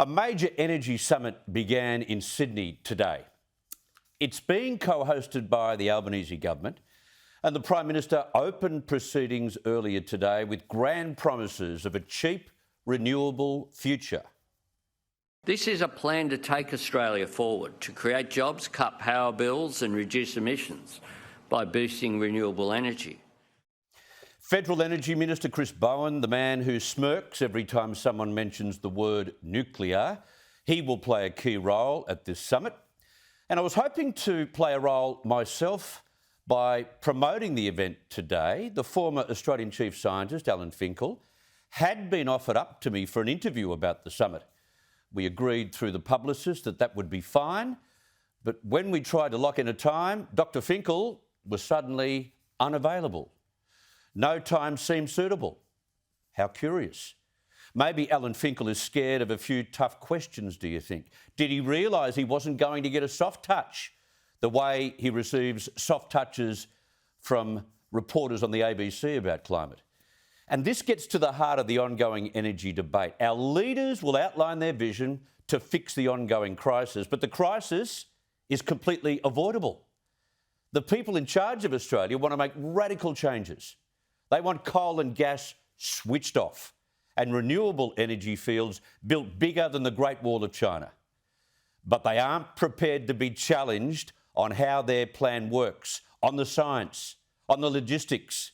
A major energy summit began in Sydney today. It's being co-hosted by the Albanese government, and the Prime Minister opened proceedings earlier today with grand promises of a cheap, renewable future. This is a plan to take Australia forward, to create jobs, cut power bills and reduce emissions by boosting renewable energy. Federal Energy Minister Chris Bowen, the man who smirks every time someone mentions the word nuclear, he will play a key role at this summit. And I was hoping to play a role myself by promoting the event today. The former Australian Chief Scientist, Alan Finkel, had been offered up to me for an interview about the summit. We agreed through the publicist that that would be fine, but when we tried to lock in a time, Dr Finkel was suddenly unavailable. No time seemed suitable. How curious. Maybe Alan Finkel is scared of a few tough questions, do you think? Did he realise he wasn't going to get a soft touch the way he receives soft touches from reporters on the ABC about climate? And this gets to the heart of the ongoing energy debate. Our leaders will outline their vision to fix the ongoing crisis, but the crisis is completely avoidable. The people in charge of Australia want to make radical changes. They want coal and gas switched off and renewable energy fields built bigger than the Great Wall of China. But they aren't prepared to be challenged on how their plan works, on the science, on the logistics,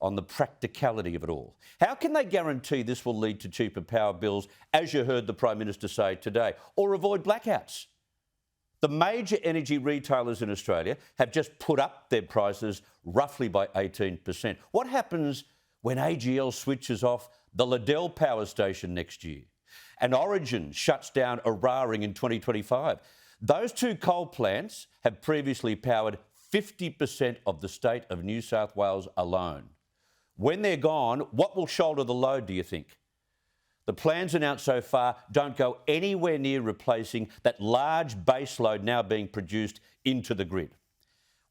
on the practicality of it all. How can they guarantee this will lead to cheaper power bills, as you heard the Prime Minister say today, or avoid blackouts? The major energy retailers in Australia have just put up their prices roughly by 18%. What happens when AGL switches off the Liddell power station next year and Origin shuts down Eraring in 2025? Those two coal plants have previously powered 50% of the state of New South Wales alone. When they're gone, what will shoulder the load, do you think? The plans announced so far don't go anywhere near replacing that large baseload now being produced into the grid.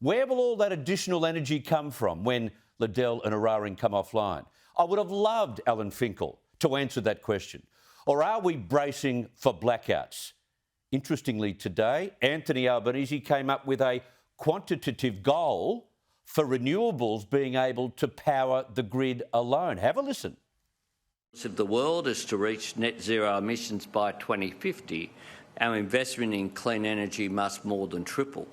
Where will all that additional energy come from when Liddell and Eraring come offline? I would have loved Alan Finkel to answer that question. Or are we bracing for blackouts? Interestingly today, Anthony Albanese came up with a quantitative goal for renewables being able to power the grid alone. Have a listen. If the world is to reach net zero emissions by 2050, our investment in clean energy must more than triple.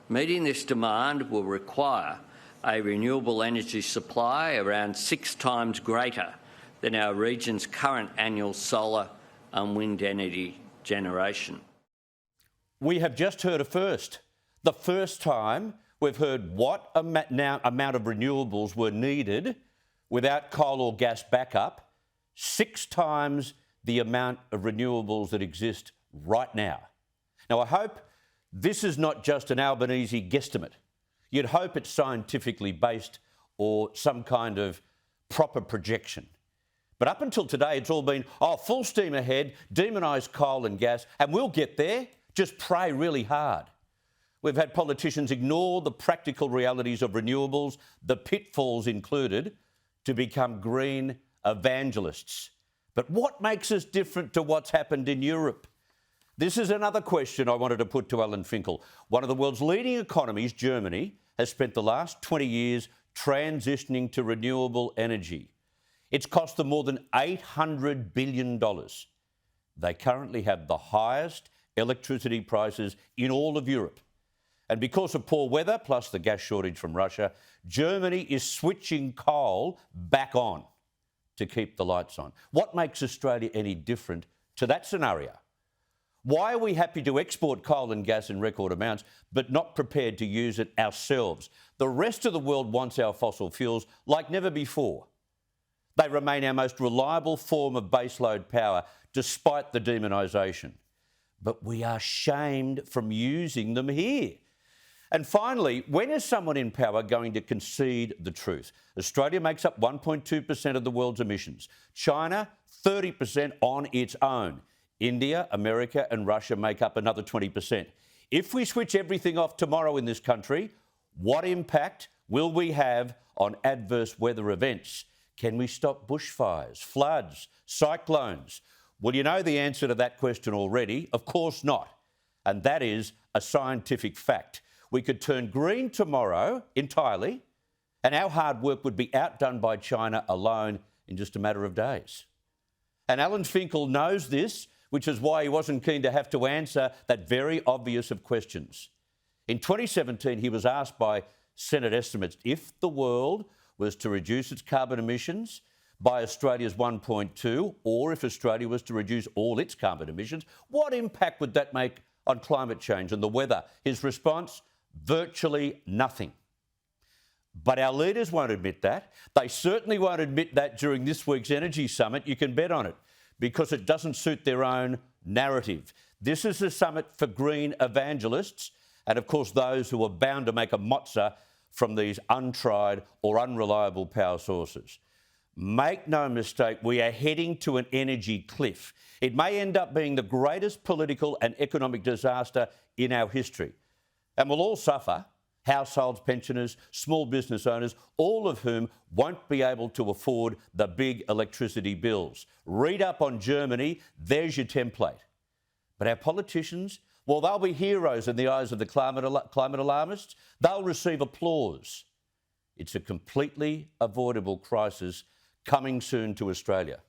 Meeting this demand will require a renewable energy supply around 6 times greater than our region's current annual solar and wind energy generation. We have just heard a first. The first time we've heard what amount of renewables were needed without coal or gas backup. 6 times the amount of renewables that exist right now. Now, I hope this is not just an Albanese guesstimate. You'd hope it's scientifically based or some kind of proper projection. But up until today, it's all been, full steam ahead, demonise coal and gas, and we'll get there. Just pray really hard. We've had politicians ignore the practical realities of renewables, the pitfalls included, to become green evangelists. But what makes us different to what's happened in Europe? This is another question I wanted to put to Alan Finkel. One of the world's leading economies, Germany, has spent the last 20 years transitioning to renewable energy. It's cost them more than $800 billion. They currently have the highest electricity prices in all of Europe. And because of poor weather, plus the gas shortage from Russia, Germany is switching coal back on to keep the lights on. What makes Australia any different to that scenario? Why are we happy to export coal and gas in record amounts, but not prepared to use it ourselves? The rest of the world wants our fossil fuels like never before. They remain our most reliable form of baseload power, despite the demonisation. But we are shamed from using them here. And finally, when is someone in power going to concede the truth? Australia makes up 1.2% of the world's emissions. China, 30% on its own. India, America and Russia make up another 20%. If we switch everything off tomorrow in this country, what impact will we have on adverse weather events? Can we stop bushfires, floods, cyclones? Well, you know the answer to that question already. Of course not. And that is a scientific fact. We could turn green tomorrow entirely, and our hard work would be outdone by China alone in just a matter of days. And Alan Finkel knows this, which is why he wasn't keen to have to answer that very obvious of questions. In 2017, he was asked by Senate estimates if the world was to reduce its carbon emissions by Australia's 1.2, or if Australia was to reduce all its carbon emissions, what impact would that make on climate change and the weather? His response, virtually nothing. But our leaders won't admit that. They certainly won't admit that during this week's Energy Summit. You can bet on it, because it doesn't suit their own narrative. This is a summit for green evangelists and, of course, those who are bound to make a mozza from these untried or unreliable power sources. Make no mistake, we are heading to an energy cliff. It may end up being the greatest political and economic disaster in our history. And we'll all suffer. Households, pensioners, small business owners, all of whom won't be able to afford the big electricity bills. Read up on Germany, there's your template. But our politicians, well, they'll be heroes in the eyes of the climate alarmists. They'll receive applause. It's a completely avoidable crisis coming soon to Australia.